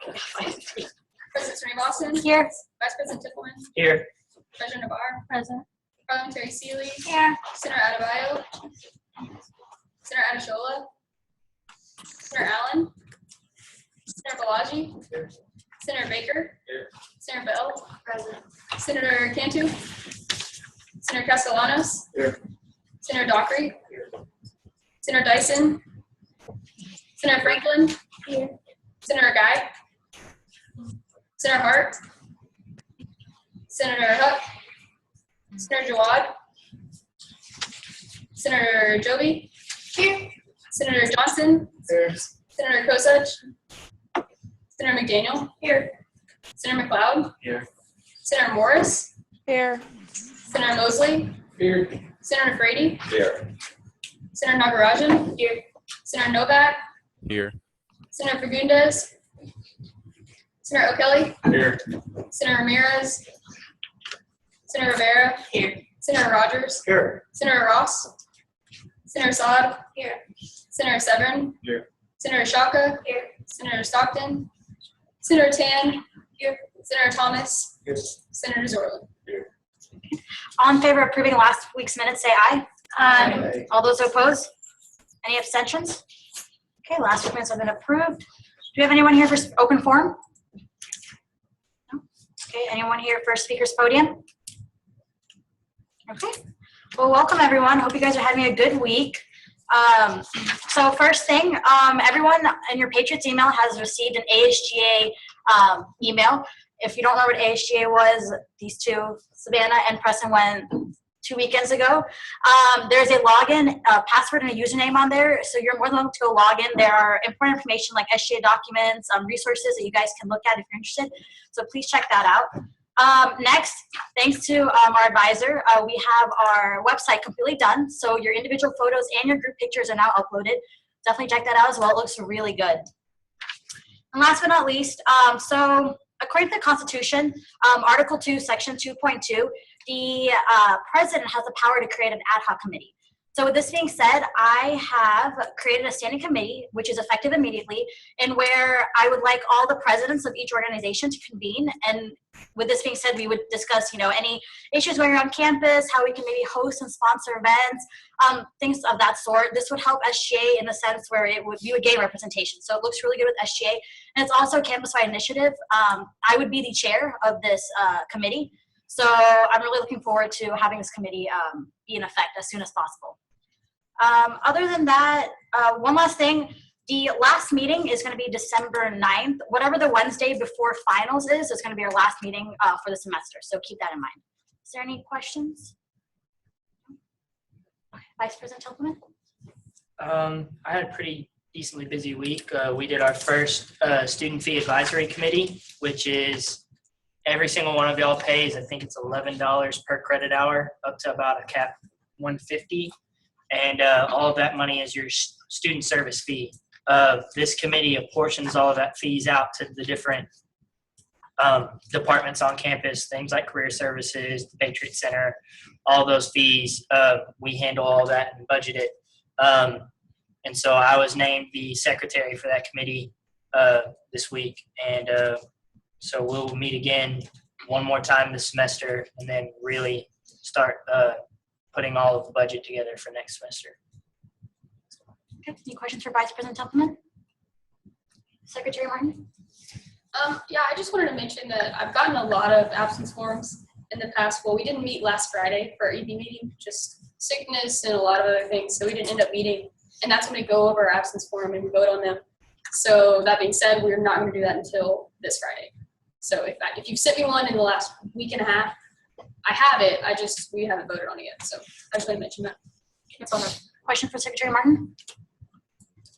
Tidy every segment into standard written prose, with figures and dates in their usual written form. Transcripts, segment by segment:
President Ray Lawson. Here. Vice President Tippleman. Here. Treasurer Navarre. Present. Parliamentary Seeley. Here. Senator Adebayo. Senator Adeshola. Senator Allen. Senator Balaji. Here. Senator Baker. Here. Senator Bell. Present. Senator Cantu. Senator Castellanos. Here. Senator Dockery. Here. Senator Dyson. Senator Franklin. Here. Senator Guy. Senator Hart. Senator Huck. Senator Jawad. Senator Joby. Here. Senator Johnson. Here. Senator Kosich. Senator McDaniel. Here. Senator McLeod. Here. Senator Morris. Here. Senator Mosley. Here. Senator Frady. Here. Senator Nagarajan. Here. Senator Novak. Here. Senator Fagundes. Senator O'Kelly. Here. Senator Ramirez. Senator Rivera. Here. Senator Rogers. Here. Senator Ross. Senator Saad. Here. Senator Severn. Here. Senator Shaka. Here. Senator Stockton. Senator Tan. Here. Senator Thomas. Here. Senator Zorlin. All in favor of approving last week's minutes, say aye. Aye. All those opposed? Any abstentions? Okay, last week's minutes have been approved. Do we have anyone here for open forum? No? Okay, anyone here for speaker's podium? Okay. Well, welcome everyone. Hope you guys are having a good week. So first thing, everyone in your Patriots email has received an ASGA email. If you don't know what ASGA was, these two, Savannah and Preston, went 2 weekends ago. There's a login, password, and a username on there, so you're more than welcome to go log in. There are important information like SGA documents, resources that you guys can look at if you're interested, so please check that out. Next, thanks to our advisor, we have our website completely done, so your individual photos and your group pictures are now uploaded. Definitely check that out as well. It looks really good. And last but not least, so according to the Constitution, Article 2, Section 2.2, the president has the power to create an ad hoc committee. So with this being said, I have created a standing committee, which is effective immediately, and where I would like all the presidents of each organization to convene. And with this being said, we would discuss, any issues going around campus, how we can maybe host and sponsor events, things of that sort. This would help SGA in the sense where we would gain representation. So it looks really good with SGA, and it's also a campus-wide initiative. I would be the chair of this committee. So I'm really looking forward to having this committee be in effect as soon as possible. Other than that, one last thing, the last meeting is going to be December 9th. Whatever the Wednesday before finals is going to be our last meeting for the semester. So keep that in mind. Is there any questions? Okay. Vice President Tiltman? I had a pretty decently busy week. We did our first student fee advisory committee, which is every single one of y'all pays, I think it's $11 per credit hour, up to about a cap $150. And all of that money is your student service fee. This committee apportions all of that fees out to the different departments on campus, things like career services, the Patriot Center, all those fees. We handle all that and budget it. And so I was named the secretary for that committee this week. And so we'll meet again one more time this semester and then really start putting all of the budget together for next semester. Okay. Any questions for Vice President Templeman? Secretary Martin? Yeah, I just wanted to mention that I've gotten a lot of absence forms in the past. Well, we didn't meet last Friday for our EP meeting, just sickness and a lot of other things, so we didn't end up meeting. And that's when we go over our absence form and we vote on them. So that being said, we're not going to do that until this Friday. So if you've sent me one in the last week and a half, I have it. We haven't voted on it yet. So I just want to mention that. That's all. Question for Secretary Martin?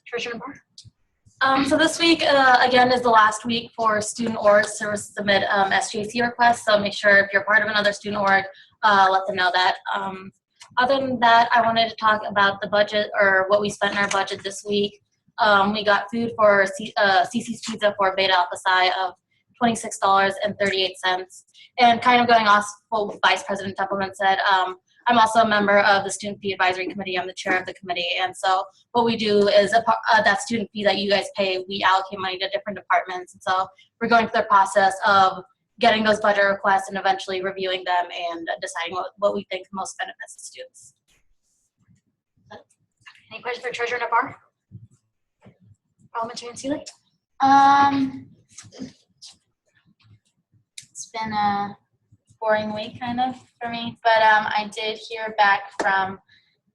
Treasurer Navarre? So this week, again, is the last week for student orgs to submit SGAC requests. So make sure if you're part of another student org, let them know that. Other than that, I wanted to talk about the budget or what we spent in our budget this week. We got food for CC's Pizza for Beta Alpha Psi of $26.38. And kind of going off what Vice President Templeman said, I'm also a member of the Student Fee Advisory Committee. I'm the chair of the committee. And so what we do is that student fee that you guys pay, we allocate money to different departments. And so we're going through the process of getting those budget requests and eventually reviewing them and deciding what we think most benefits the students. Any questions for Treasurer Nabar? Parliamentarian Seeley? It's been a boring week kind of for me, but I did hear back from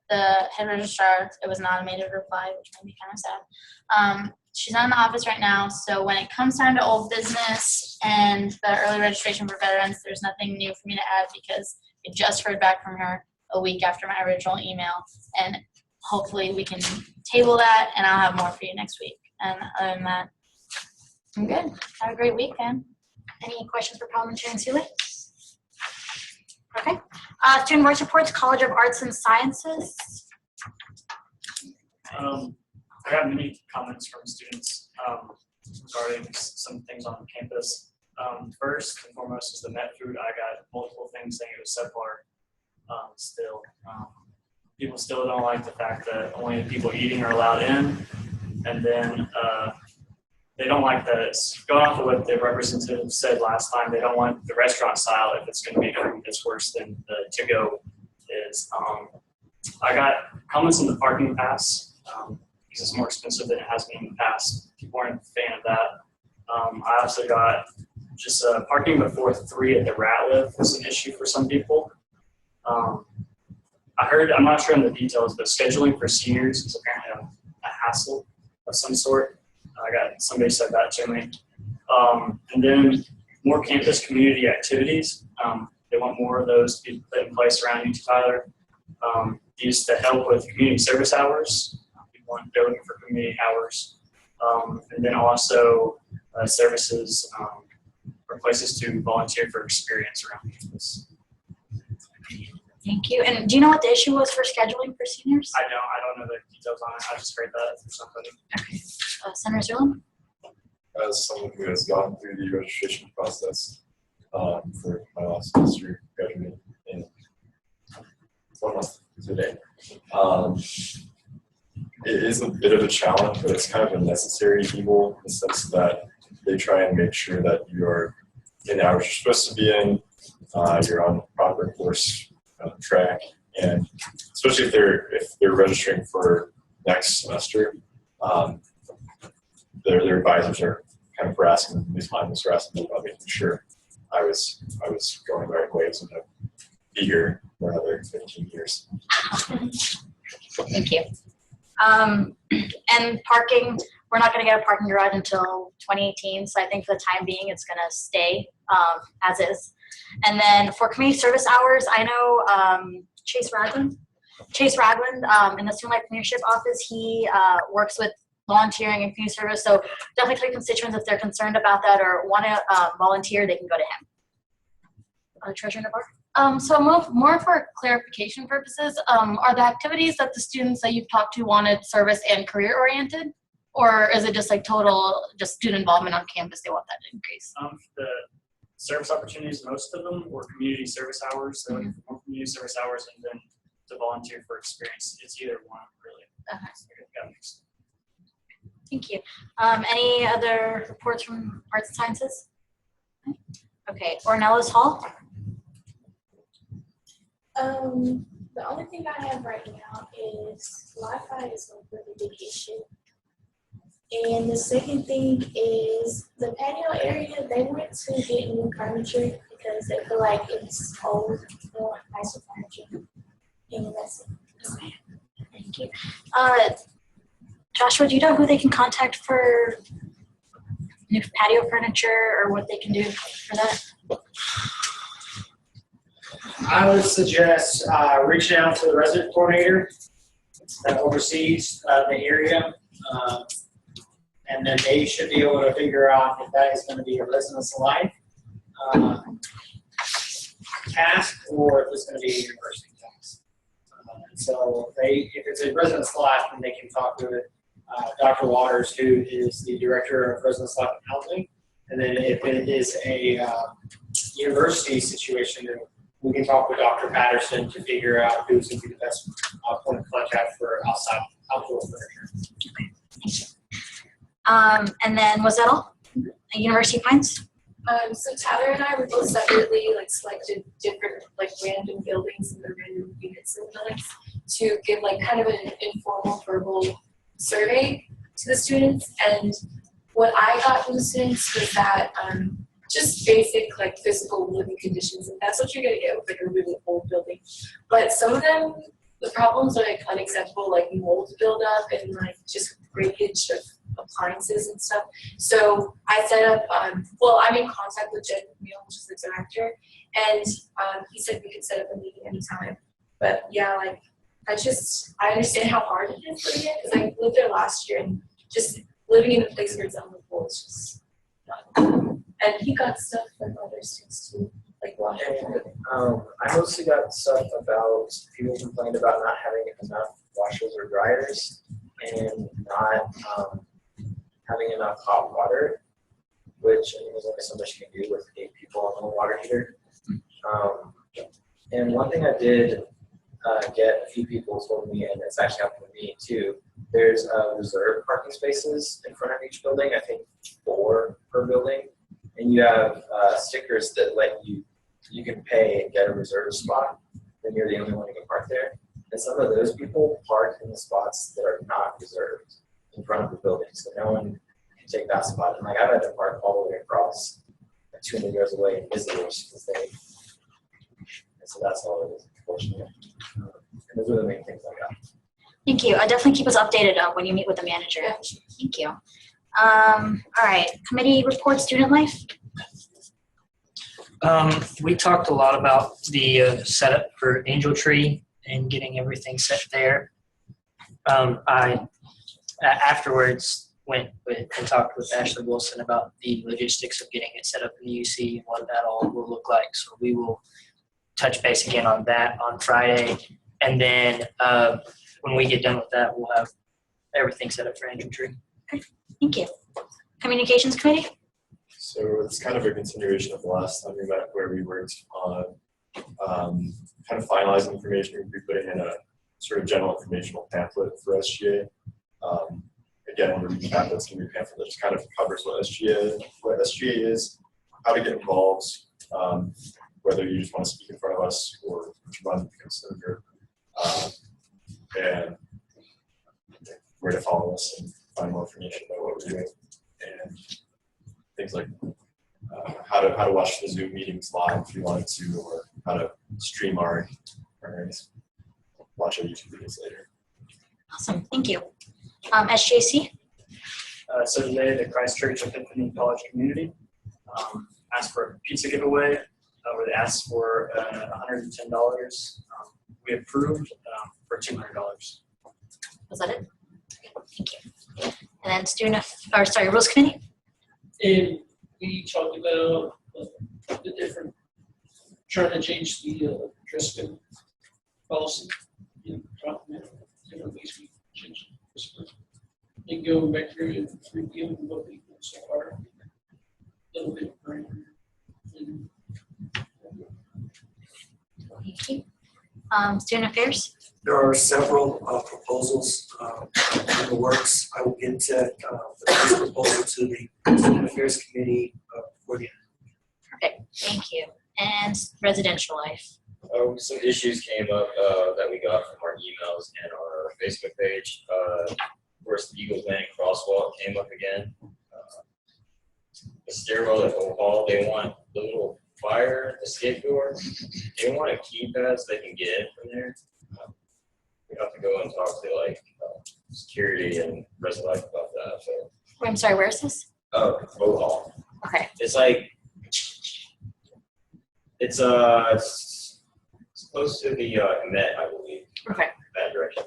the head registrar. It was an automated reply, which made me kind of sad. She's not in the office right now, so when it comes time to old business and the early registration for veterans, there's nothing new for me to add because I just heard back from her a week after my original email, and hopefully we can table that and I'll have more for you next week. And other than that, I'm good. Have a great weekend. Any questions for Parliamentarian Seeley? Okay. Student voice reports, College of Arts and Sciences. I got many comments from students regarding some things on campus. First and foremost is the Met food. I got multiple things saying it was subpar still. People still don't like the fact that only the people eating are allowed in. And then they don't like that going off of what the representative said last time, they don't want the restaurant style if it's going to be food that's worse than the to-go is. I got comments on the parking pass because it's more expensive than it has been in the past. People aren't a fan of that. I also got just parking before 3 at the Ratliff is an issue for some people. I heard, I'm not sure on the details, but scheduling for seniors is apparently a hassle of some sort. I got somebody said that to me. And then more campus community activities. They want more of those to be put in place around UT Tyler. These to help with community service hours. They're looking for community hours. And then also services or places to volunteer for experience around campus. Thank you. And do you know what the issue was for scheduling for seniors? I don't know the details on it. I just heard that from somebody. Okay. Senator Zerlin? As someone who has gone through the registration process for my last semester, graduating in 1 month today, it is a bit of a challenge, but it's kind of a necessary evil in the sense that they try and make sure that you are in the hours you're supposed to be in, you're on the proper course track, and especially if they're registering for next semester, their advisors are kind of harassing them. At least mine was harassing me about making sure I was going the right way, so to be here for another 15 years. Thank you. And parking, we're not going to get a parking garage until 2018, so I think for the time being it's going to stay as is. And then for community service hours, I know Chase Ragland in the Student Life Leadership Office, he works with volunteering and community service, so definitely tell constituents if they're concerned about that or want to volunteer, they can go to him. Treasurer Nabar? So more for clarification purposes, are the activities that the students that you've talked to wanted service and career oriented? Or is it just like total, just student involvement on campus, they want that to increase? The service opportunities, most of them were community service hours. So looking for more community service hours and then to volunteer for experience. It's either one, really. Okay. So it got mixed. Thank you. Any other reports from Arts and Sciences? Okay, Ornelas Hall? The only thing I have right now is Wi-Fi is a really big issue. And the second thing is the patio area, they went to get new furniture because they feel like it's old. They want nicer furniture. And that's it. Okay, thank you. Joshua, do you know who they can contact for new patio furniture or what they can do for that? I would suggest reaching out to the resident coordinator that oversees the area, and then they should be able to figure out if that is going to be a residence life task or if it's going to be a university task. And so if it's a residence life, then they can talk to Dr. Waters, who is the director of residence life and housing. And then if it is a university situation, then we can talk with Dr. Patterson to figure out who's going to be the best point of contact for outdoor furniture. And then was that all? University Pines? So Tyler and I were both separately selected different random buildings and the random units in the buildings to give kind of an informal verbal survey to the students. And what I got from the students was that just basic physical living conditions, and that's what you're gonna get with a really old building. But some of them, the problems are unacceptable, mold buildup and just breakage of appliances and stuff. So I set up, I'm in contact with Jen Neal, which is the director, and he said we could set up a meeting anytime. But yeah, I understand how hard it is living it, because I lived there last year, and just living in a place where it's on the floor is just not. And he got stuff from other students too, water. I mostly got stuff about people complained about not having enough washers or dryers and not having enough hot water, which there's only so much you can do with 8 people on one water heater. And one thing I did get a few people told me, and it's actually happened to me too, there's reserved parking spaces in front of each building, I think 4 per building. And you have stickers that let you can pay and get a reserved spot, then you're the only one who can park there. And some of those people park in the spots that are not reserved in front of the building, so no one can take that spot. And I've had to park all the way across 200 yards away in visitors because and so that's all it is, unfortunately. And those are the main things I got. Thank you. Definitely keep us updated when you meet with the manager. Thank you. All right, committee report, student life. We talked a lot about the setup for Angel Tree and getting everything set there. I afterwards went and talked with Ashley Wilson about the logistics of getting it set up in the UC and what that all will look like. So we will touch base again on that on Friday. And then when we get done with that, we'll have everything set up for Angel Tree. Okay, thank you. Communications committee? So it's kind of a continuation of the last time we met, where we worked on kind of finalizing information. We'll be putting in a sort of general informational pamphlet for SGA. Again, when we're reading pamphlets, it's going to be a pamphlet that just kind of covers what SGA is, how to get involved, whether you just want to speak in front of us or to run the consider group, and where to follow us and find more information about what we're doing, and things like how to watch the Zoom meetings live if you wanted to, or how to stream our watch our YouTube videos later. Awesome, thank you. SJC? So today, the Christ Church Epiphany College community asked for a pizza giveaway, where they asked for $110. We approved for $200. Was that it? Thank you. And then rules committee? And we talked about the different, trying to change the dress code policy. Different ways we change it. And going back through and reviewing what we did so far. A little bit further. Thank you. Student affairs? There are several proposals in the works. I will get to the proposal to the Student Affairs Committee for the Perfect, thank you. And residential life? Some issues came up that we got from our emails and our Facebook page. Of course, the Eagles Landing crosswalk came up again. The stairwell at Old Hall, they want the little fire escape door. They want a keypad so they can get in from there. We have to go and talk to security and rest of life about that. So. I'm sorry, where is this? Oh, Old Hall. Okay. It's it's close to the Met, I believe. Okay. That direction.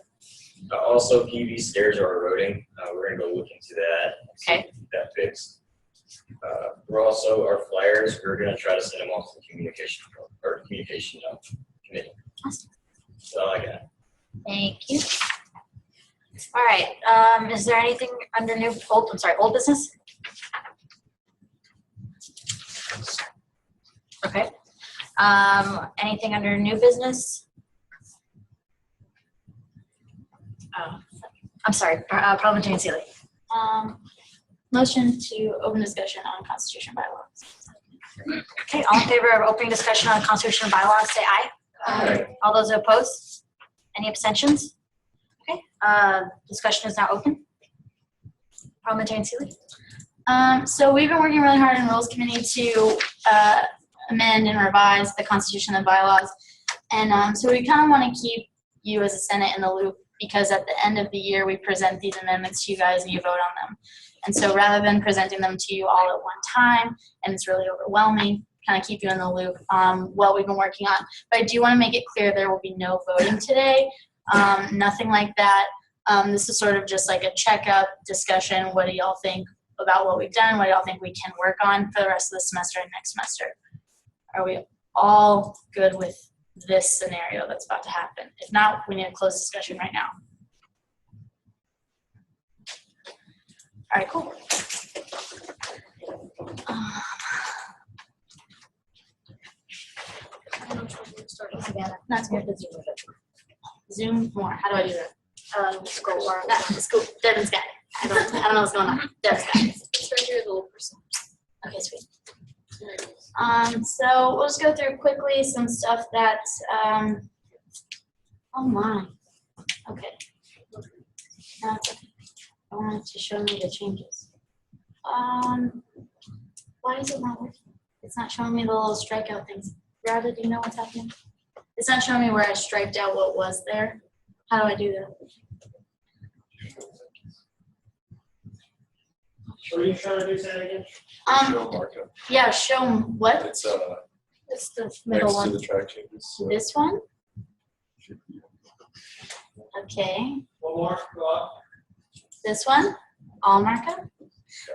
Also, PV stairs are eroding. We're gonna go look into that. Okay. Keep that fixed. We're also our flyers. We're gonna try to send them off to the communication committee. Awesome. That's all I got. Thank you. All right. Is there anything under old business? Okay. Anything under new business? Oh, I'm sorry, Parliamentarian Sealy. Motion to open discussion on constitution bylaws. Okay, all in favor of opening discussion on Constitution and bylaws, say aye. Aye. All those opposed? Any abstentions? Okay, discussion is now open. Parliamentarian Sealy. So we've been working really hard in Rules Committee to amend and revise the Constitution and bylaws. And so we kind of want to keep you as a Senate in the loop, because at the end of the year, we present these amendments to you guys and you vote on them. And so rather than presenting them to you all at one time, and it's really overwhelming, kind of keep you in the loop on what we've been working on. But I do want to make it clear there will be no voting today, nothing like that. This is sort of just like a checkup discussion. What do y'all think about what we've done? What do y'all think we can work on for the rest of the semester and next semester? Are we all good with this scenario that's about to happen? If not, we need to close discussion right now. All right, cool. That's good. Zoom more. How do I do that? Scroll more. Scroll. Devin's got it. I don't know what's going on. Devin's got it. It's right here, the little person. Okay, sweet. So we'll just go through quickly some stuff that, oh my, okay. No, it's okay. I wanted to show me the changes. Why is it not working? It's not showing me the little strikeout things. Rhonda, do you know what's happening? It's not showing me where I striked out what was there. How do I do that? What are you trying to do, say that again? Show markup. Yeah, show what? It's It's the middle next one. to the track changes. So This one? should be- Okay. One more, go up. This one? All markup?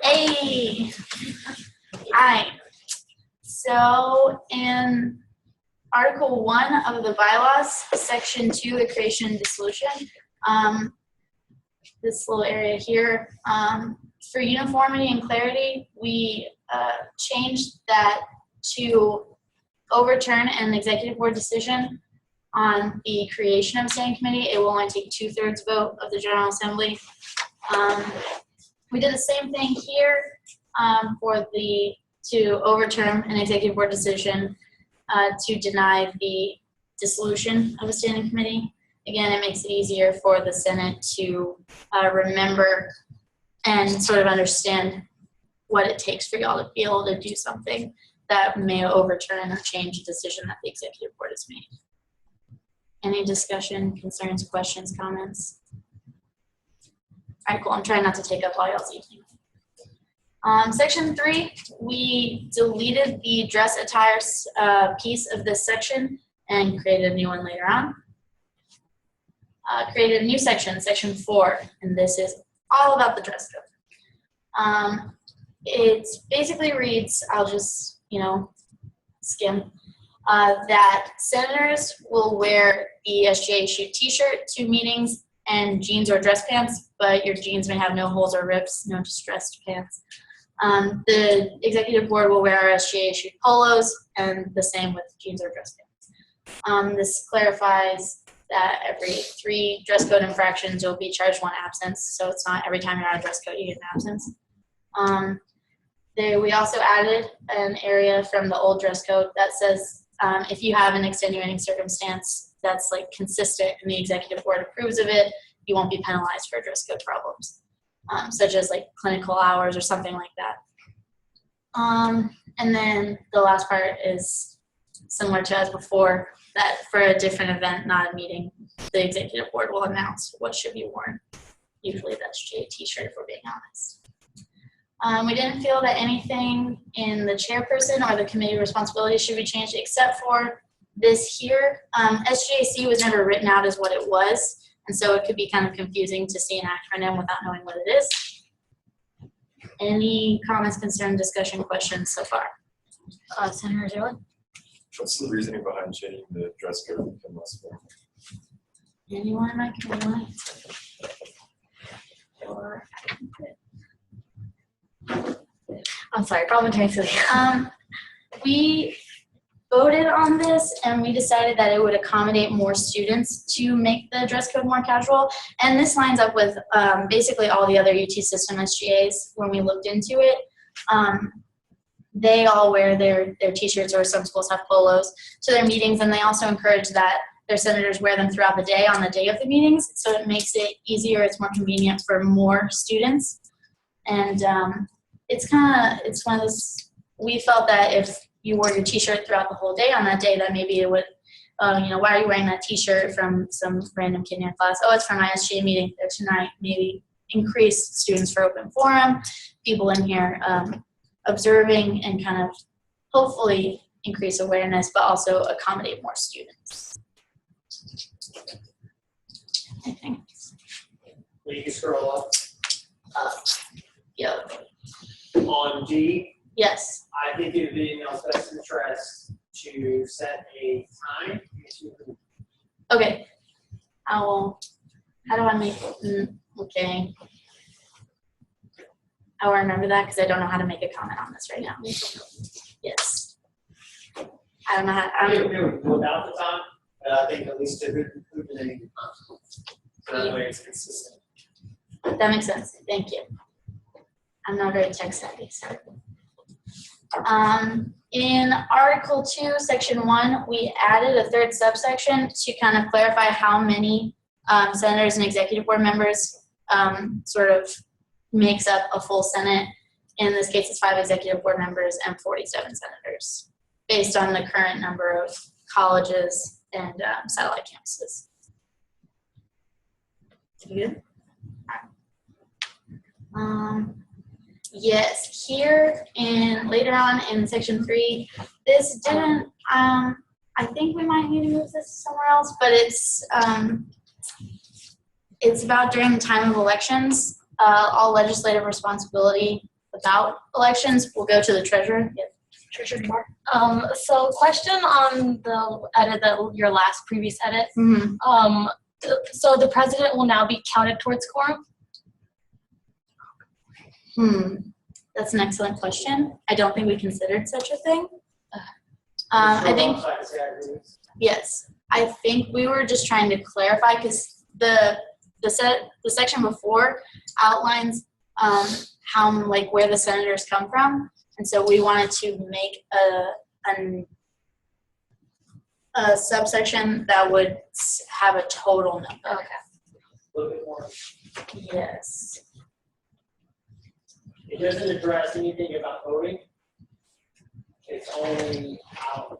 Hey! Alright. So in Article 1 of the bylaws, Section 2, the creation and dissolution, this little area here, for uniformity and clarity, we changed that to overturn an executive board decision on the creation of a standing committee. It will only take 2/3 vote of the General Assembly. We did the same thing here to overturn an executive board decision to deny the dissolution of a standing committee. Again, it makes it easier for the Senate to remember and sort of understand what it takes for y'all to be able to do something that may overturn or change a decision that the executive board has made. Any discussion, concerns, questions, comments? All right, cool. I'm trying not to take up all y'all's evening. Section 3, we deleted the dress attire piece of this section and created a new one later on. Created a new section, Section 4, and this is all about the dress code. It basically reads, I'll just, skim, that senators will wear the SGA issued t-shirt to meetings and jeans or dress pants, but your jeans may have no holes or rips, no distressed pants. The executive board will wear our SGA issued polos, and the same with jeans or dress pants. This clarifies that every 3 dress code infractions you'll be charged 1 absence, so it's not every time you're out of dress code you get an absence. We also added an area from the old dress code that says if you have an extenuating circumstance that's like consistent and the executive board approves of it, you won't be penalized for dress code problems, such as like clinical hours or something like that. And then the last part is similar to as before, that for a different event, not a meeting, the executive board will announce what should be worn. Usually that's just a t-shirt if we're being honest. We didn't feel that anything in the chairperson or the committee responsibilities should be changed except for this here. SGAC was never written out as what it was, and so it could be kind of confusing to see an acronym without knowing what it is. Any comments, concerns, discussion, questions so far? Senator Zerlin? What's the reasoning behind changing the dress code to become less formal? Anyone in my committee? Or I'm sorry, Parliamentarian Sealy. we voted on this and we decided that it would accommodate more students to make the dress code more casual. And this lines up with basically all the other UT system SGAs when we looked into it. They all wear their t-shirts, or some schools have polos, to their meetings, and they also encourage that their senators wear them throughout the day on the day of the meetings, so it makes it easier, it's more convenient for more students. And it's one of those, we felt that if you wore your t-shirt throughout the whole day on that day, that maybe it would, why are you wearing that t-shirt from some random kid in your class? Oh, it's for my SGA meeting there tonight. Maybe increase students for open forum, people in here observing, and kind of hopefully increase awareness, but also accommodate more students. I think. Will you scroll up Yeah. on D? Yes. I think it would be in y'all's best interest to set a time. Okay. How do I make okay. I will remember that because I don't know how to make a comment on this right now. Yes. I don't know how. I think we would go without the time, but I think at least a good inclusion. So that way it's consistent. That makes sense. Thank you. I'm not very tech savvy, so. In Article 2, Section 1, we added a third subsection to kind of clarify how many senators and executive board members sort of makes up a full Senate. In this case, it's 5 executive board members and 47 senators, based on the current number of colleges and satellite campuses. Good. Yes, here and later on in Section 3, this didn't, I think we might need to move this somewhere else, but it's about during the time of elections, all legislative responsibility about elections will go to the treasurer. Yeah. Treasurer DeMar. So question on the edit, your last previous edit. Mm-hmm. So the president will now be counted towards quorum? That's an excellent question. I don't think we considered such a thing. I think, yes, I think we were just trying to clarify because the section before outlines where the senators come from, and so we wanted to make a subsection that would have a total number. Okay. A little bit more. Yes. It doesn't address anything about voting. It's only how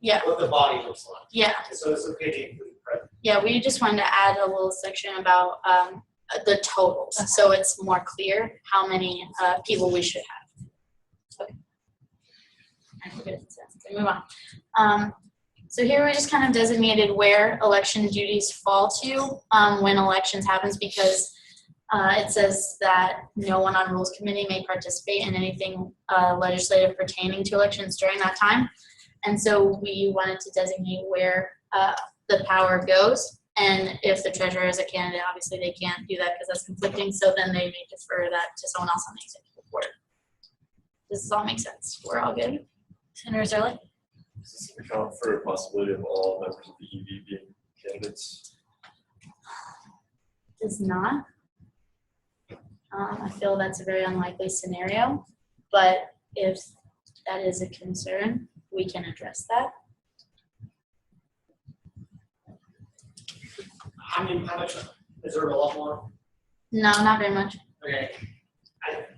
Yeah. what the body looks like. Yeah. So it's okay to include the president. Yeah, we just wanted to add a little section about the totals, so it's more clear how many people we should have. Okay. I forget it says. So move on. So here we just kind of designated where election duties fall to when elections happens, because it says that no one on Rules Committee may participate in anything legislative pertaining to elections during that time. And so we wanted to designate where the power goes. And if the treasurer is a candidate, obviously they can't do that because that's conflicting. So then they may defer that to someone else on the executive board. Does this all make sense? We're all good? Senator Zerlich? Does this account for a possibility of all members of the EV being candidates? Does not. I feel that's a very unlikely scenario, but if that is a concern, we can address that. I mean, how much? Is there a lot more? No, not very much. Okay.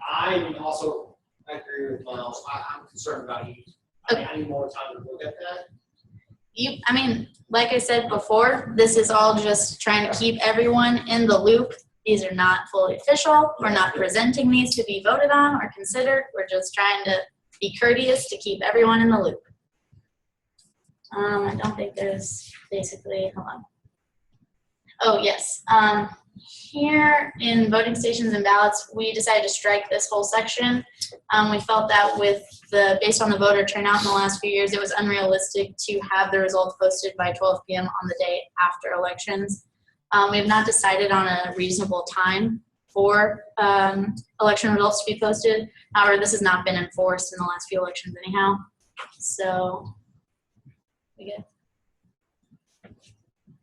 I also agree with Miles. I'm concerned about you. I need more time to look at that. I mean, like I said before, this is all just trying to keep everyone in the loop. These are not fully official. We're not presenting these to be voted on or considered. We're just trying to be courteous to keep everyone in the loop. I don't think there's basically, hold on. Oh, yes. Here in voting stations and ballots, we decided to strike this whole section. We felt that based on the voter turnout in the last few years, it was unrealistic to have the results posted by 12 p.m. on the day after elections. We have not decided on a reasonable time for election results to be posted. However, this has not been enforced in the last few elections anyhow. So, we good.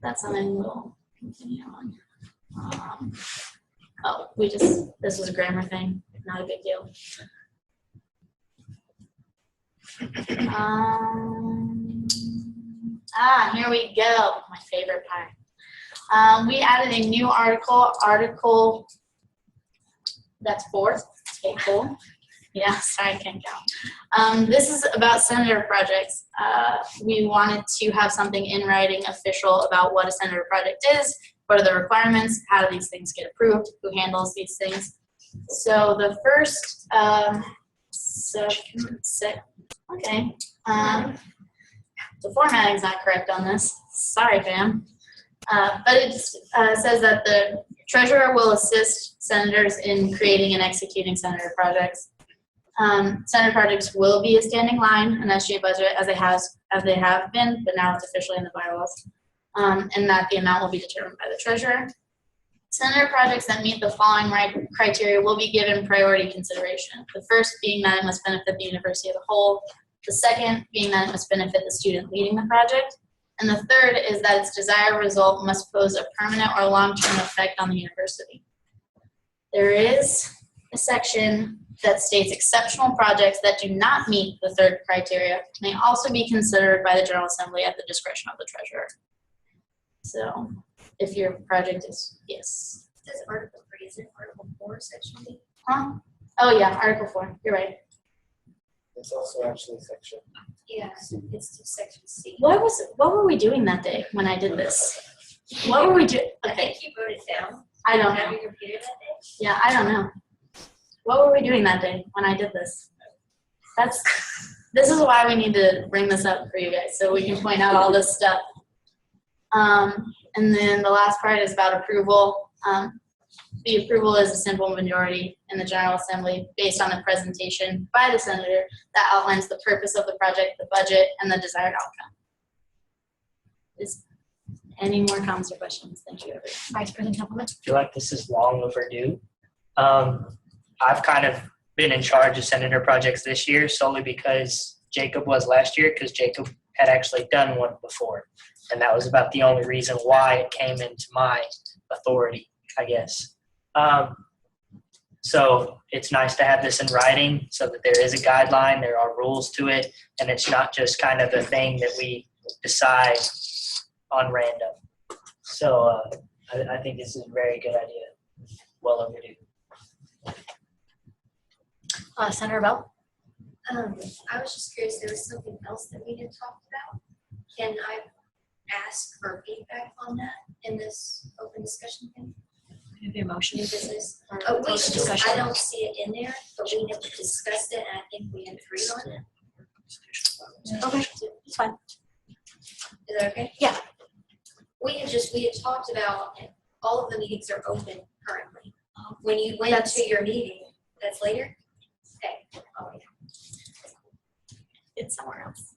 That's something we'll continue on. This was a grammar thing, not a big deal. Here we go, my favorite part. We added a new article that's 4. Okay, cool. Yeah, sorry, I can't count. This is about senator projects. We wanted to have something in writing official about what a senator project is, what are the requirements, how do these things get approved, who handles these things. So the first okay. The formatting is not correct on this. Sorry, fam. But it says that the treasurer will assist senators in creating and executing senator projects. Senator projects will be a standing line in SGA budget as they have been, but now it's officially in the bylaws, and that the amount will be determined by the treasurer. Senator projects that meet the following criteria will be given priority consideration. The first being that it must benefit the university as a whole. The second being that it must benefit the student leading the project. And the third is that its desired result must pose a permanent or long-term effect on the university. There is a section that states exceptional projects that do not meet the third criteria may also be considered by the General Assembly at the discretion of the treasurer. So, if your project is, yes. Does Article 3, is it Article 4, Section B? Huh? Oh yeah, Article 4, you're right. It's also actually section. Yeah, it's to Section C. What were we doing that day when I did this? What were we doing? I Okay, think you wrote it down. I don't Have know. your computer that day? Yeah, I don't know. What were we doing that day when I did this? This is why we need to bring this up for you guys, so we can point out all this stuff. And then the last part is about approval. The approval is a simple majority in the General Assembly based on the presentation by the senator that outlines the purpose of the project, the budget, and the desired outcome. Is any more comments or questions? Thank you, everyone. Vice President Templeman. I feel like this is long overdue. I've kind of been in charge of senator projects this year solely because Jacob was last year, because Jacob had actually done one before. And that was about the only reason why it came into my authority, I guess. So it's nice to have this in writing so that there is a guideline, there are rules to it, and it's not just kind of a thing that we decide on random. So I think this is a very good idea. Well overdue. Senator Bell. I was just curious, there was something else that we didn't talk about. Can I ask for feedback on that in this open discussion thing? Maybe a motion. New business? Or Oh, closed discussion. I don't see it in there, but we have discussed it, and I think we agreed on it. Okay, it's fine. Is that okay? Yeah. We had talked about, all of the meetings are open currently. When you went to your meeting, that's later? Okay. Oh, yeah. It's somewhere else.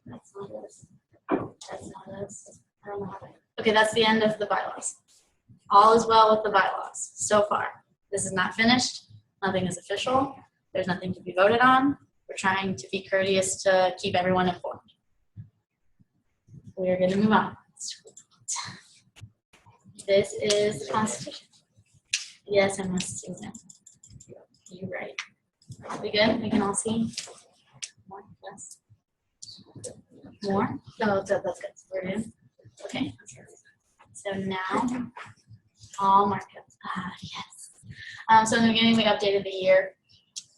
That's not this. That's not this. I don't know how to. Okay, that's the end of the bylaws. All is well with the bylaws so far. This is not finished. Nothing is official. There's nothing to be voted on. We're trying to be courteous to keep everyone informed. We are going to move on. This is the Constitution. Yes, I must see that. You're right. We good? We can all see? More? Less? More? No, that's good. We're good? Okay. So now, all marked up. Yes. So in the beginning, we updated the year.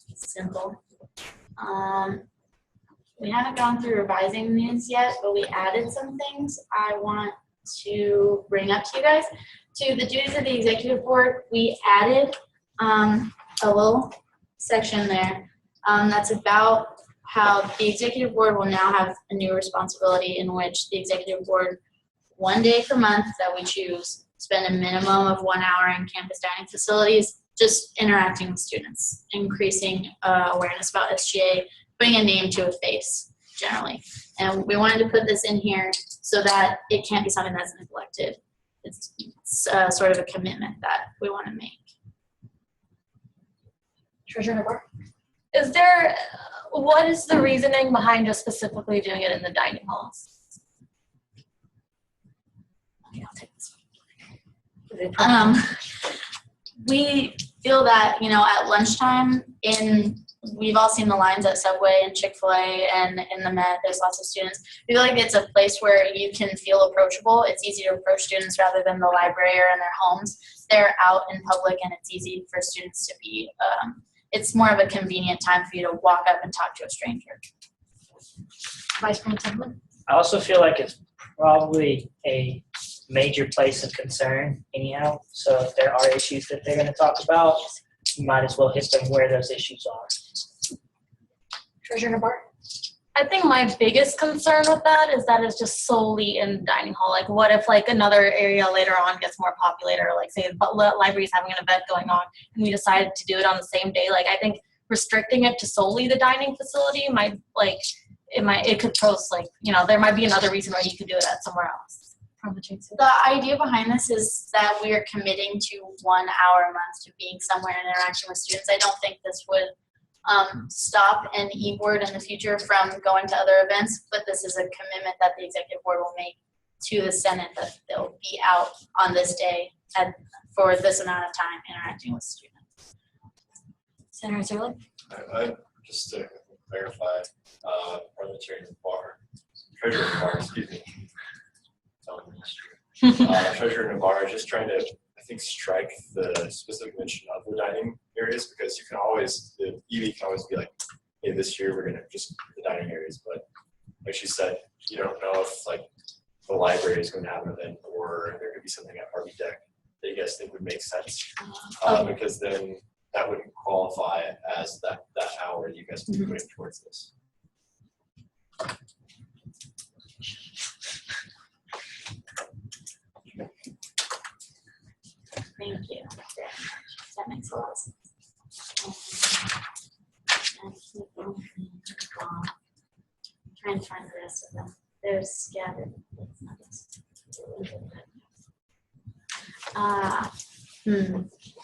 It's simple. We haven't gone through revising these yet, but we added some things I want to bring up to you guys. To the duties of the executive board, we added a little section there that's about how the executive board will now have a new responsibility in which the executive board, one day per month that we choose, spend a minimum of 1 hour in campus dining facilities, just interacting with students, increasing awareness about SGA, putting a name to a face generally. And we wanted to put this in here so that it can't be something that's neglected. It's sort of a commitment that we want to make. Treasurer Navarro. what is the reasoning behind just specifically doing it in the dining halls? Okay, I'll take this one. We feel that, at lunchtime we've all seen the lines at Subway and Chick-fil-A and in the Met, there's lots of students. We feel like it's a place where you can feel approachable. It's easy to approach students rather than the library or in their homes. They're out in public and it's easy for students to be, it's more of a convenient time for you to walk up and talk to a stranger. Vice Principal? I also feel like it's probably a major place of concern anyhow. So if there are issues that they're going to talk about, you might as well hit them where those issues are. Treasurer Navarre? I think my biggest concern with that is that it's just solely in the dining hall. Like, what if like another area later on gets more populated, or like say the library's having an event going on and we decided to do it on the same day? Like, I think restricting it to solely the dining facility might it could pose there might be another reason why you could do it at somewhere else. The idea behind this is that we are committing to 1 hour a month to being somewhere and interacting with students. I don't think this would stop an e-board in the future from going to other events, but this is a commitment that the executive board will make to the Senate that they'll be out on this day for this amount of time interacting with students. Senator Zerling? I just to clarify, Parliamentarian Navarre, Treasurer Navarre, excuse me. Treasurer Navarre, just trying to, I think, strike the specific mention of the dining areas, because you can always, the EV can always be like, hey, this year we're going to just the dining areas. But like she said, you don't know if like the library is going to have an event or there could be something at Harvey Deck that you guys think would make sense. Because then that wouldn't qualify as that hour that you guys would be putting towards this. Thank you. That makes a lot of sense. Trying to find the rest of them. They're scattered. I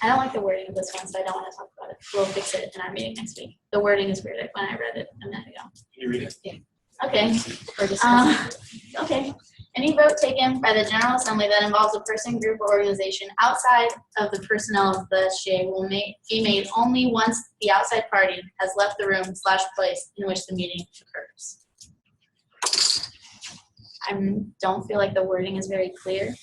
don't like the wording of this one, so I don't want to talk about it. We'll fix it in our meeting next week. The wording is weird when I read it a minute ago. Can you read it? Yeah. Okay. Okay. Any vote taken by the General Assembly that involves a person, group, or organization outside of the personnel of the SGA will be made only once the outside party has left the room / place in which the meeting occurs. I don't feel like the wording is very clear,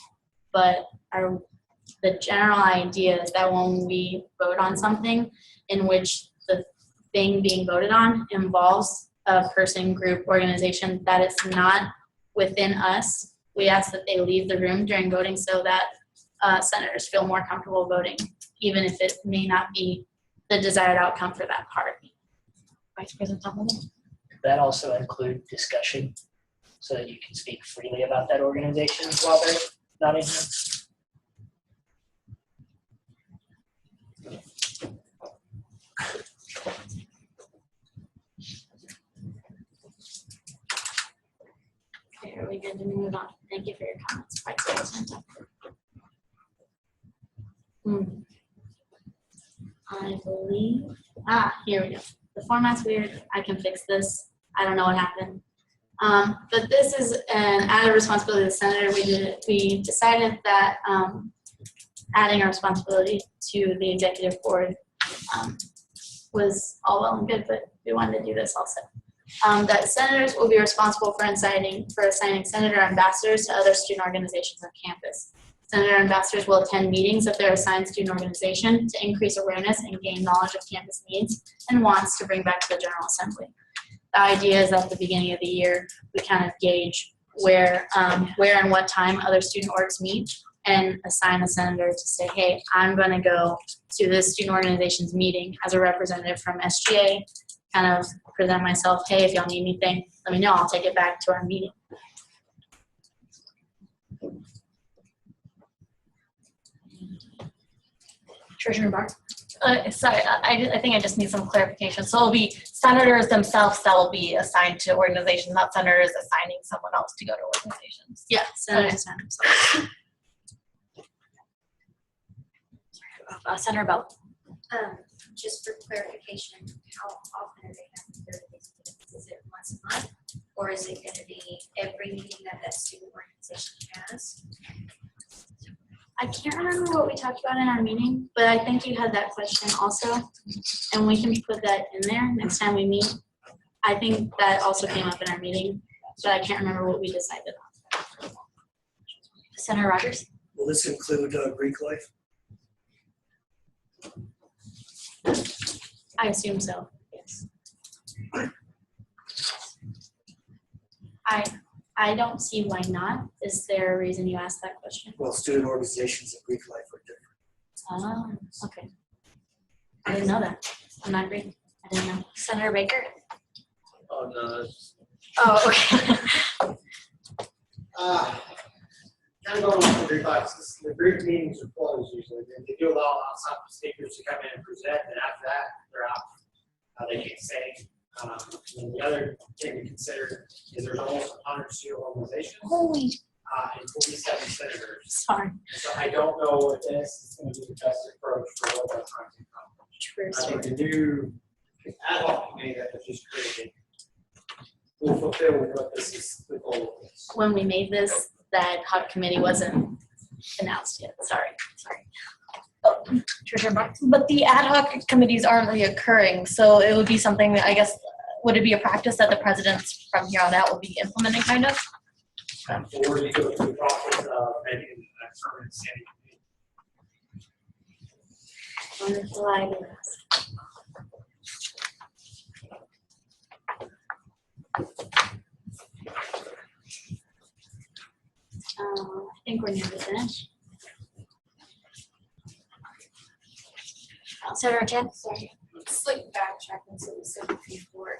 but the general idea is that when we vote on something in which the thing being voted on involves a person, group, organization, that it's not within us, we ask that they leave the room during voting so that senators feel more comfortable voting, even if it may not be the desired outcome for that party. Vice President Tomlinson? That also include discussion so that you can speak freely about that organization while they're not in here. Okay, are we good to move on? Thank you for your comments, Vice President. I believe, here we go. The format's weird. I can fix this. I don't know what happened. But this is an added responsibility of the senator. We decided that adding a responsibility to the executive board was all well and good, but we wanted to do this also. That senators will be responsible for assigning senator ambassadors to other student organizations on campus. Senator ambassadors will attend meetings of their assigned student organization to increase awareness and gain knowledge of campus needs and wants to bring back to the General Assembly. The idea is at the beginning of the year, we kind of gauge where and what time other student orgs meet and assign a senator to say, hey, I'm going to go to this student organization's meeting as a representative from SGA, kind of present myself, hey, if y'all need anything, let me know, I'll take it back to our meeting. Treasurer Barr? Sorry, I think I just need some clarification. So it'll be senators themselves that will be assigned to organizations, not senators assigning someone else to go to organizations. Yeah, senators assign themselves. Senator Bell? Just for clarification, how often are they having to go to these meetings? Is it once a month? Or is it gonna be every meeting that student organization has? I can't remember what we talked about in our meeting, but I think you had that question also, and we can put that in there next time we meet. I think that also came up in our meeting, but I can't remember what we decided on. Senator Rogers? Will this include Greek life? I assume so, yes. I don't see why not. Is there a reason you asked that question? Well, student organizations and Greek life are different. Oh, okay. I didn't know that. I'm not Greek. I didn't know. Senator Baker? Oh, no, that's Oh, okay. Kind of going on the Greek classes, the Greek meetings are closed usually, and they do allow outside speakers to come in and present, and after that, they're out. They can't say. And the other thing to consider is there's almost 100 student organizations Holy, and 47 senators. sorry. So I don't know if this is going to be the best approach for what we're trying to accomplish. True I story. think the new ad hoc committee that was just created will fulfill what this is the goal of this. When we made this, that hot committee wasn't announced yet. Sorry. Treasurer Box? But the ad hoc committees aren't reoccurring, so it would be something, I guess, would it be a practice that the presidents from here on out will be implementing, kind of? Or you go through the process of making a permanent standing committee. Wonderful ideas. I think we're near the finish. Senator Chen? Sorry, just like backtracking to what we said before,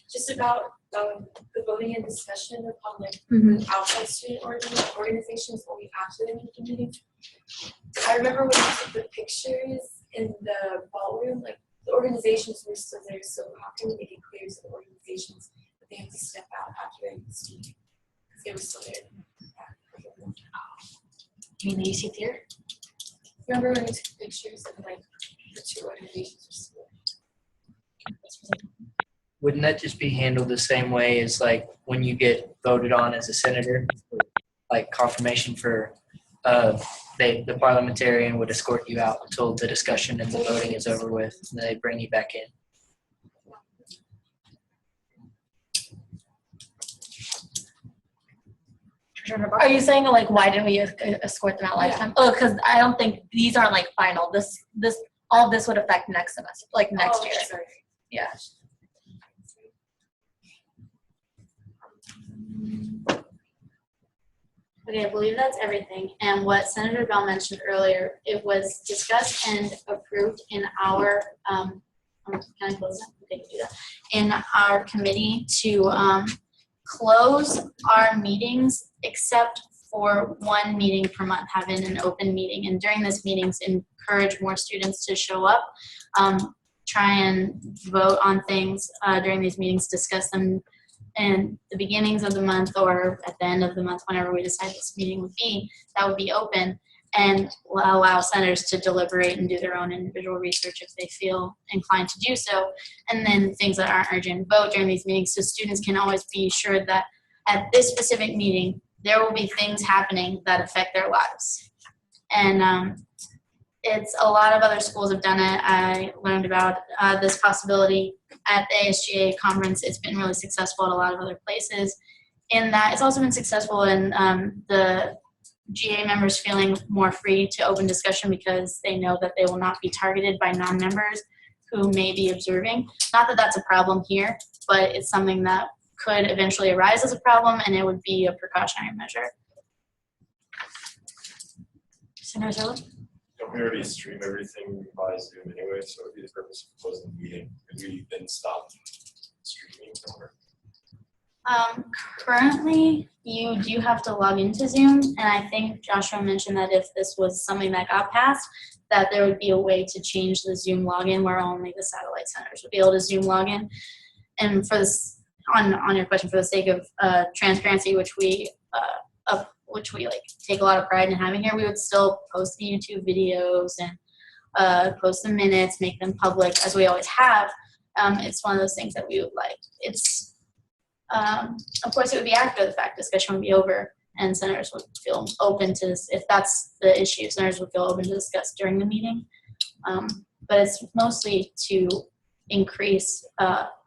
just about the voting and discussion upon like outside student organizations only after the meeting. I remember when we took the pictures in the ballroom, like the organizations were still there, so how can we make it clear to the organizations that they have to step out after this meeting? Because they were still there. You mean the UC Theater? Remember when we took pictures of like the two organizations are still there? Wouldn't that just be handled the same way as like when you get voted on as a senator, like confirmation for the parliamentarian would escort you out until the discussion and the voting is over with, and they bring you back in. Are you saying like why didn't we escort them out last time? Oh, because I don't think these aren't like final. All this would affect next semester, like next year. Sorry. Yeah. Okay, I believe that's everything. And what Senator Bell mentioned earlier, it was discussed and approved in our, can I close that? Okay, do that. In our committee to close our meetings except for one meeting per month, having an open meeting. And during this meetings, encourage more students to show up, try and vote on things during these meetings, discuss them in the beginnings of the month or at the end of the month, whenever we decide this meeting would be, that would be open, and allow senators to deliberate and do their own individual research if they feel inclined to do so. And then things that aren't urgent, vote during these meetings, so students can always be sure that at this specific meeting, there will be things happening that affect their lives. And it's a lot of other schools have done it. I learned about this possibility at the SGA conference. It's been really successful at a lot of other places. In that, it's also been successful in the GA members feeling more free to open discussion because they know that they will not be targeted by non-members who may be observing. Not that that's a problem here, but it's something that could eventually arise as a problem, and it would be a precautionary measure. Senator Zerler? We already stream everything by Zoom anyway, so it would be the purpose of closing the meeting. Could we then stop streaming somewhere? Currently, you do have to log into Zoom, and I think Joshua mentioned that if this was something that got passed, that there would be a way to change the Zoom login where only the satellite centers would be able to Zoom login. And for this, on your question, for the sake of transparency, which we like take a lot of pride in having here, we would still post the YouTube videos and post the minutes, make them public as we always have. it's one of those things that we would like. It's, of course, it would be after the fact. Discussion would be over, and senators would feel open to this. If that's the issue, senators would feel open to discuss during the meeting. But it's mostly to increase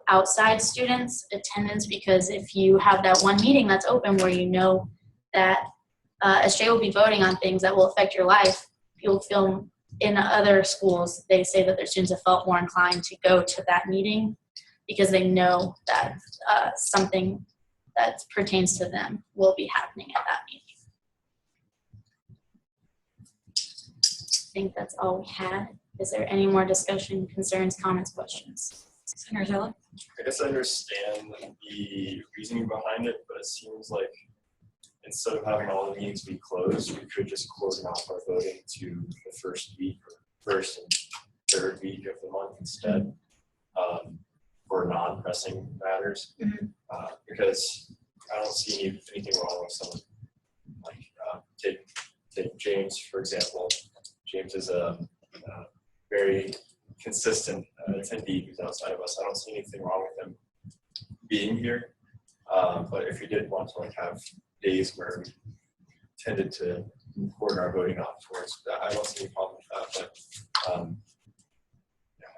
outside students' attendance, because if you have that one meeting that's open where you know that SGA will be voting on things that will affect your life, you'll feel, in other schools, they say that their students have felt more inclined to go to that meeting because they know that something that pertains to them will be happening at that meeting. I think that's all we had. Is there any more discussion, concerns, comments, questions? Senator Zilla? I guess I understand the reasoning behind it, but it seems like instead of having all the meetings be closed, we could just close off our voting to the first week or first and third week of the month instead, for non-pressing matters. Because I don't see anything wrong with someone like take James, for example. James is a very consistent attendee who's outside of us. I don't see anything wrong with him being here. But if we did want to have days where we tended to coordinate our voting off towards that, I don't see any problem with that.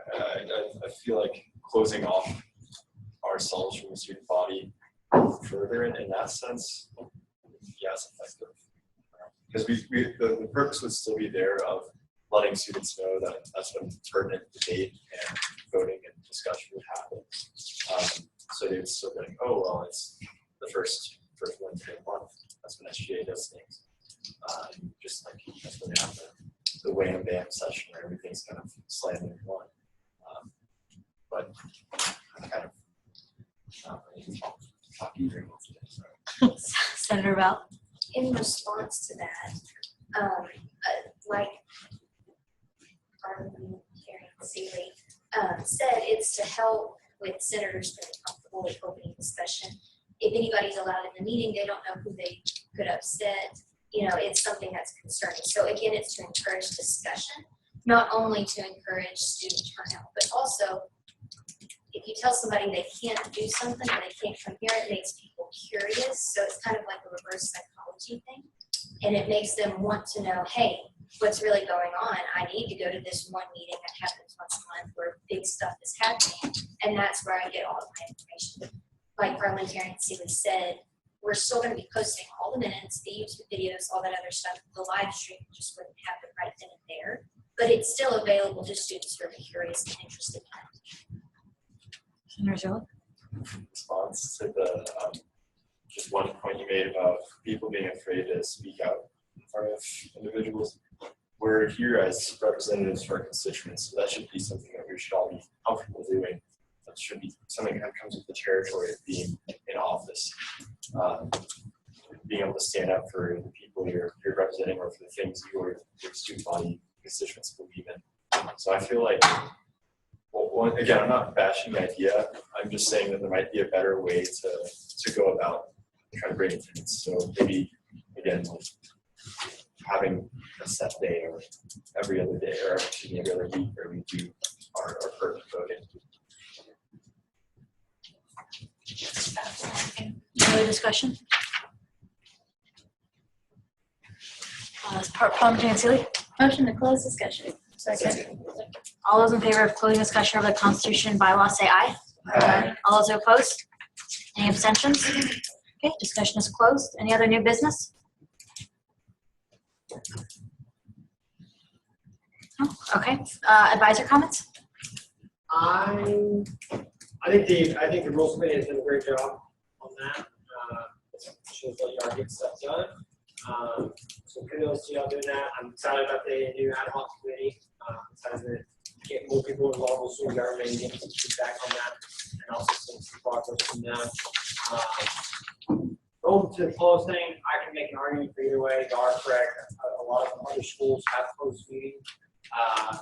But I feel like closing off ourselves from the student body further in that sense, yes, effective. Because the purpose would still be there of letting students know that that's when pertinent debate and voting and discussion would happen. So they would still be like, oh, well, it's the first Wednesday of the month. That's when SGA does things. Just like that's when they have the wham bam session where everything's kind of slammed in one. But I'm kind of not really talking very much today. Senator Bell? In response to that, like Parliamentarian Seeley said, it's to help with senators feeling comfortable with opening discussion. If anybody's allowed in the meeting, they don't know who they could upset. You know, it's something that's concerning. So again, it's to encourage discussion, not only to encourage student turnout, but also if you tell somebody they can't do something or they can't come here, it makes people curious. So it's kind of like a reverse psychology thing. And it makes them want to know, hey, what's really going on? I need to go to this one meeting that happens once a month where big stuff is happening. And that's where I get all of my information. Like Parliamentarian Seeley said, we're still going to be posting all the minutes, the YouTube videos, all that other stuff. The live stream just wouldn't happen right then and there. But it's still available to students who are curious and interested in it. Senator Zilla? Response to the just one point you made about people being afraid to speak out in front of individuals. We're here as representatives for our constituents, so that should be something that we should all be comfortable doing. That should be something that comes with the territory of being in office. Being able to stand up for the people you're representing or for the things your student body constituents believe in. So I feel like, well, again, I'm not bashing the idea. I'm just saying that there might be a better way to go about trying to bring attendance. So maybe, again, like having a set day or every other day, or excuse me, every other week where we do our pertinent voting. Any other discussion? Parliamentarian Seeley? Motion to close discussion. Second. All those in favor of closing discussion of the Constitution and bylaws say aye. Aye. All those opposed? Any abstentions? Okay, discussion is closed. Any other new business? No? Okay, advisor comments? I think the rules committee has done a great job on that. Shows that y'all get stuff done. So kudos to y'all doing that. I'm excited about the new ad hoc committee. Excited to get more people involved with school government and get some feedback on that, and also some progress from them. Going to the close thing, I can make an argument for either way. You are correct. A lot of other schools have closed meetings. I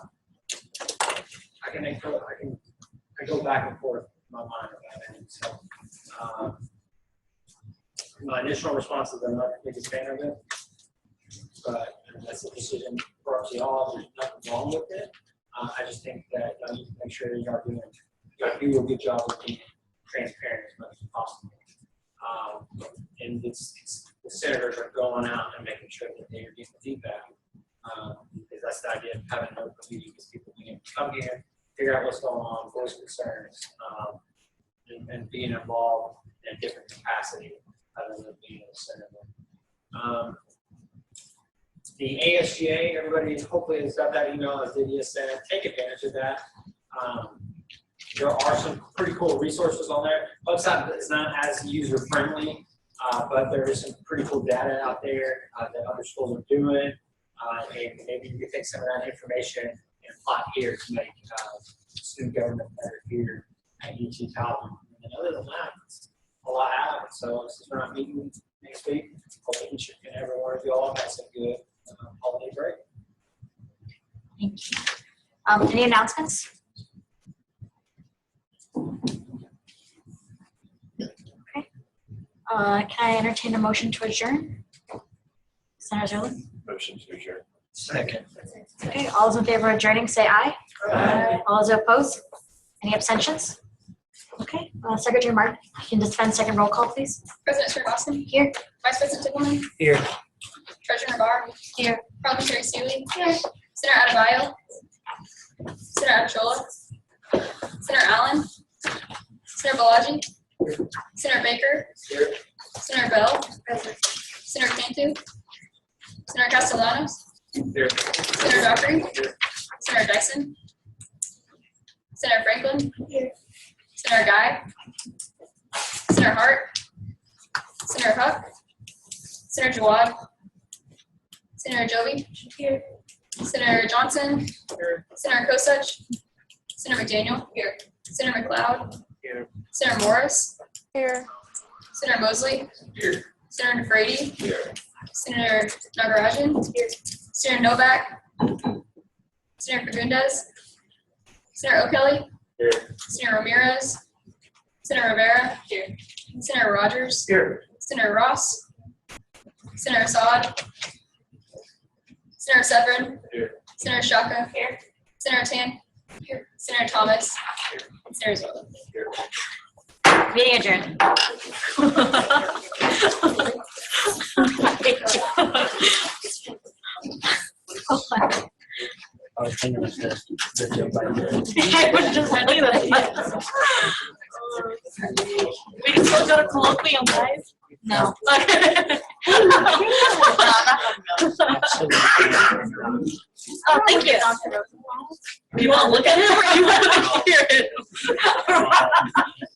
go back and forth in my mind about it. So, my initial response is I'm not the biggest fan of it, but that's a decision for us all. There's nothing wrong with it. I just think that you need to make sure that you are doing do a good job of being transparent as much as possible. And the senators are going out and making sure that they're getting feedback. Because that's the idea of having an open meeting, because people can come here, figure out what's going on, voice concerns, and being involved in a different capacity other than being a senator. The ASGA, everybody hopefully has got that email, as Lydia said. Take advantage of that. There are some pretty cool resources on there. Website is not as user friendly, but there is some pretty cool data out there that other schools are doing. And maybe you can take some of that information and apply here to make student government better here at UT Talbot. And other than that, that's all I have. So since we're not meeting next week, hopefully each and every one of you all has a good holiday break. Thank you. Any announcements? Okay. Can I entertain a motion to adjourn? Senator Zerlin? Motion to adjourn. Second. Okay, all those in favor of adjourning, say aye. Aye. All those opposed? Any abstentions? Okay, Secretary Mark, you can dispense second roll call, please. President Srinivasan. Here. Vice President Tippleman. Here. Treasurer Navarro. Here. Parliamentary Seeley. Here. Senator Adebayo. Senator Achola. Senator Allen. Senator Balaji. Senator Baker. Here. Senator Bell. Senator Cantu. Senator Castellanos. Here. Senator Dockery. Senator Dyson. Senator Franklin. Senator Guy. Senator Hart. Senator Huck. Senator Jawad. Senator Joby. Here. Senator Johnson. Here. Senator Kosich. Senator McDaniel. Here. Senator McLeod. Here. Senator Morris. Here. Senator Mosley. Here. Senator DeFrady. Here. Senator Nagarajan. Here. Senator Novak. Senator Fagundes. Senator O'Kelly. Here. Senator Ramirez. Senator Rivera. Here. Senator Rogers. Here. Senator Ross. Senator Saad. Senator Severin. Here. Senator Shaka. Here. Senator Tan. Here. Senator Thomas. Here. And Senator Zola. Here. Meeting adjourned. I was thinking of the joke by I was just thinking of that. We can still go to colloquium, guys. No. Oh, thank you. You want to look at him or you want to hear it?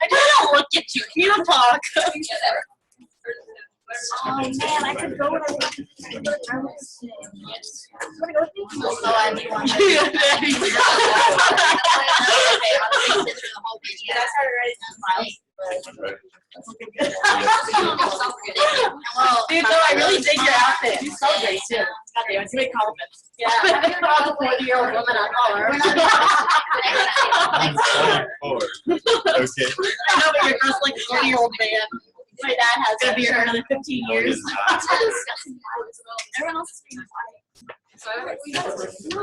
I just want to look at you. Can you don't talk? Oh man, I could go with it. You want to go with me? Oh, I do want to. Dude, no, I really dig your outfit. You so great too. God damn, too many compliments. Yeah, I'm here about the 40-year-old woman on color. Okay. I know, but you're dressed like a 40-year-old man. My dad has gonna be here for another 15 years. Everyone else is being no,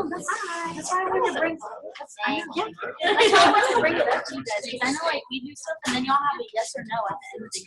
that's fine. That's why I wanted to bring. That's fine. Yeah. That's why I wanted to bring it up to you guys, because I know like we do stuff and then y'all have a yes or no at the end of the